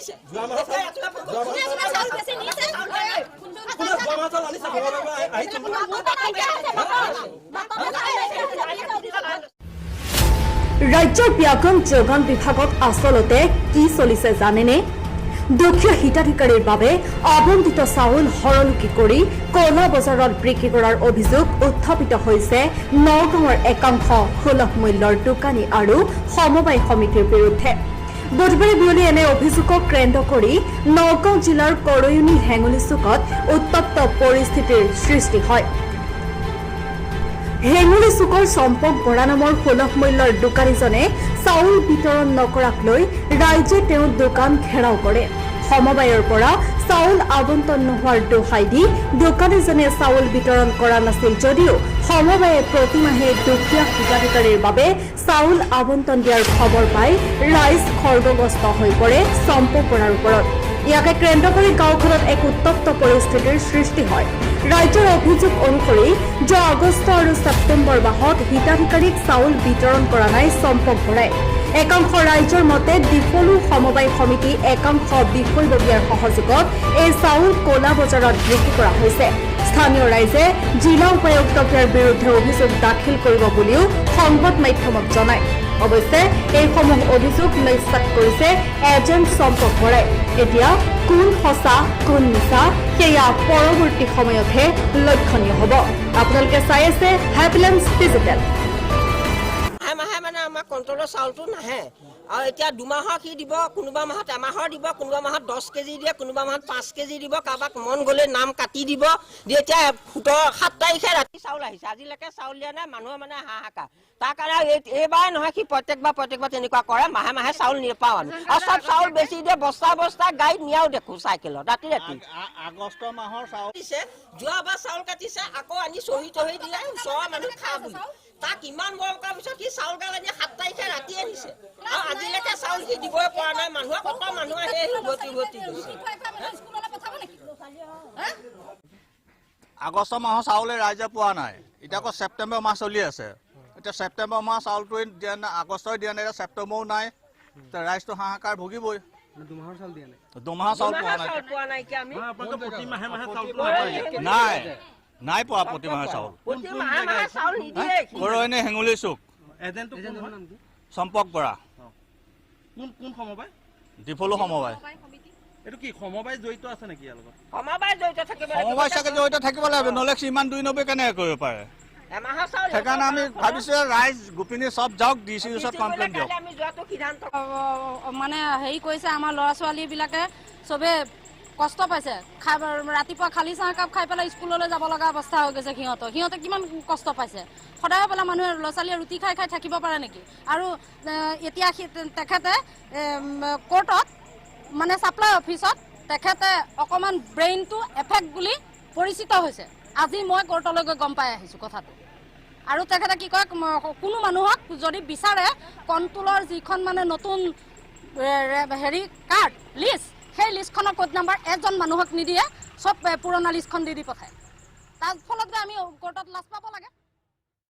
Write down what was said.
আনিছে ৰাজ্যৰ ব্যাকৰণ যোগান বিভাগত আচলতে কি চলিছে জানেনে? দুখীয়া হিতাধিকাৰীৰ বাবে আবণ্টিত চাউল হৰলুকি কৰি কলা বজাৰত বিক্ৰী কৰাৰ অভিযোগ উত্থাপিত হৈছে নগাঁৱৰ একাংশ সুলভ মূল্যৰ দোকানী আৰু সমবায় সমিতিৰ বিৰুদ্ধে। বুধবাৰে বিয়লি এনে অভিযোগক কেন্দ্ৰ কৰি নগাঁও জিলাৰ কৰয়নী হেঙুলি চুকত উত্তপ্ত পৰিস্থিতিৰ সৃষ্টি হয়। হেঙুলি চুকৰ চম্পক বৰা নামৰ সুলভ মূল্যৰ দোকানীজনে চাউল বিতৰণ নকৰাক লৈ ৰাইজে তেওঁৰ দোকান ঘেৰাও কৰে। সমবায়ৰ পৰা চাউল আবণ্টন নোহোৱাৰ দোহাই দি দোকানীজনে চাউল বিতৰণ কৰা নাছিল যদিও সমবায়ে প্ৰতিমাহে দুখীয়া হিতাধিকাৰীৰ বাবে চাউল আবণ্টন দিয়াৰ খবৰ পাই ৰাইজ খৰ্গগ্ৰস্ত হৈ পৰে চম্পক বৰাৰ ওপৰত। ইয়াকে কেন্দ্ৰ কৰি গাঁওখনত এক উত্তপ্ত পৰিস্থিতিৰ সৃষ্টি হয়। ৰাজ্যৰ অভিযোগ অনুসৰি যোৱা আগষ্ট আৰু ছেপ্টেম্বৰ মাহত হিতাধিকাৰীক চাউল বিতৰণ কৰা নাই চম্পক বৰাই। একাংশ ৰাইজৰ মতে ডিফলু সমবায় সমিতি একাংশ বিষয়ববীয়াৰ সহযোগত এই চাউল কলা বজাৰত বিক্ৰী কৰা হৈছে। স্থানীয় ৰাইজে জিলা উপায়ুক্তৰ বিৰুদ্ধে অভিযোগ দাখিল কৰিব বুলিও সংবাদ মাধ্যমক জনায়। অৱশ্যে এইসমূহ অভিযোগ নিশ্চিত কৰিছে এজেণ্ট চম্পক বৰাই। এতিয়া কোন সঁচা কোন মিছা সেয়া পৰৱৰ্তী সময়তহে লক্ষণীয় হ'ব। আপোনালোকে চাই আছে হেপীলেন্স ডিজিটেল। মাহে মানে আমাৰ কণ্ট্ৰলৰ চাউলটো নাহে আৰু এতিয়া দুমাহৰ কি দিব, কোনোবা মাহত এমাহৰ দিব, কোনোবা মাহত 10 কেজি দিয়ে, কোনোবা মাহত 5 কেজি দিব, কাৰোবাক মন গ'লে নাম কাটি দিব। এতিয়া 7 তাৰিখে ৰাতি চাউল আহিছে, আজিলৈকে চাউল দিয়া নাই। মানুহে মানে হাহাকাৰ। তাৰ কাৰণে এইবাৰ নহয় সি প্ৰত্যেকবাৰ তেনেকুৱা কৰে। মাহে মাহে চাউল নাপাওঁ আমি আৰু চব চাউল বেছি দিয়ে, বস্তা বস্তা গাড়ীত নিয়াও দেখো চাইকেলত ৰাতি ৰাতি। আগষ্ট মাহৰ চাউল দিছে, যোৱাবাৰ চাউল কাটিছে, আকৌ আনি চহী তহি দিলে ওচৰৰ মানুহ খা বুলি। তাক ইমান মৰম কৰাৰ পিছত সি চাউল গাল আনি 7 তাৰিখে ৰাতি আনিছে আৰু আজিলৈকে চাউল সি দিবই পৰা নাই। মানুহে কত মানুহ আহে উভতি গৈছে। আগষ্ট মাহৰ চাউলে ৰাইজে পোৱা নাই। এতিয়া আকৌ ছেপ্টেম্বৰ মাহ চলি আছে। এতিয়া ছেপ্টেম্বৰ মাহ চাউলটো দিয়া নাই, আগষ্টই দিয়া নাই, এতিয়া ছেপ্টেম্বৰো নাই। ৰাইজটো হাহাকাৰ ভুগিবই। দুমাহৰ চাউল দিয়া নাই, দুমাহৰ চাউল পোৱা নাই। নাই নাই পোৱা প্ৰতিমাহে চাউল। কৰয়নী হেঙুলি চুক, চম্পক বৰা। কোন সমবায়? ডিফলু সমবায়। এইটো কি সমবায় জড়িত আছে নেকি ইয়াৰ লগত? সমবায় জড়িত থাকিব লাগিব, সমবায় চাগে জড়িত থাকিব লাগিব, নহ'লে ইমান 290 কেনেকৈ কৰিব পাৰে? সেইকাৰণে আমি ভাবিছোঁ ৰাইজ গোপিনী চব যাওক, ডিচি ওচৰত কমপ্লেইন দিয়ক। মানে হেৰি কৰিছে, আমাৰ ল'ৰা ছোৱালীবিলাকে চবে কষ্ট পাইছে। ৰাতিপুৱা খালী চাহ একাপ খাই পেলাই স্কুললৈ যাব লগা অৱস্থা হৈ গৈছে। সিহঁতে কিমান কষ্ট পাইছে। সদায় পেলাই মানুহে ল'ৰা ছোৱালীয়ে ৰুটি খাই খাই থাকিব পাৰে নেকি? আৰু এতিয়া তেখেতে কোৰ্টত মানে ছাপ্লাই অফিচত তেখেতে অকণমান ব্ৰেইনটো এফেক্ট বুলি পৰিচিত হৈছে। আজি মই কোৰ্টলৈ গৈ গম পাই আহিছোঁ কথাটো। আৰু তেখেতে কি কয়, কোনো মানুহক যদি বিচাৰে কণ্ট্ৰলৰ যিখন মানে নতুন হেৰি কাৰ্ড লিষ্ট, সেই লিষ্টখনৰ কোড নাম্বাৰ এজন মানুহক নিদিয়ে, চব পুৰণা লিষ্টখন দি পঠায়। তাৰ ফলত আমি কোৰ্টত লাজ পাব লাগে।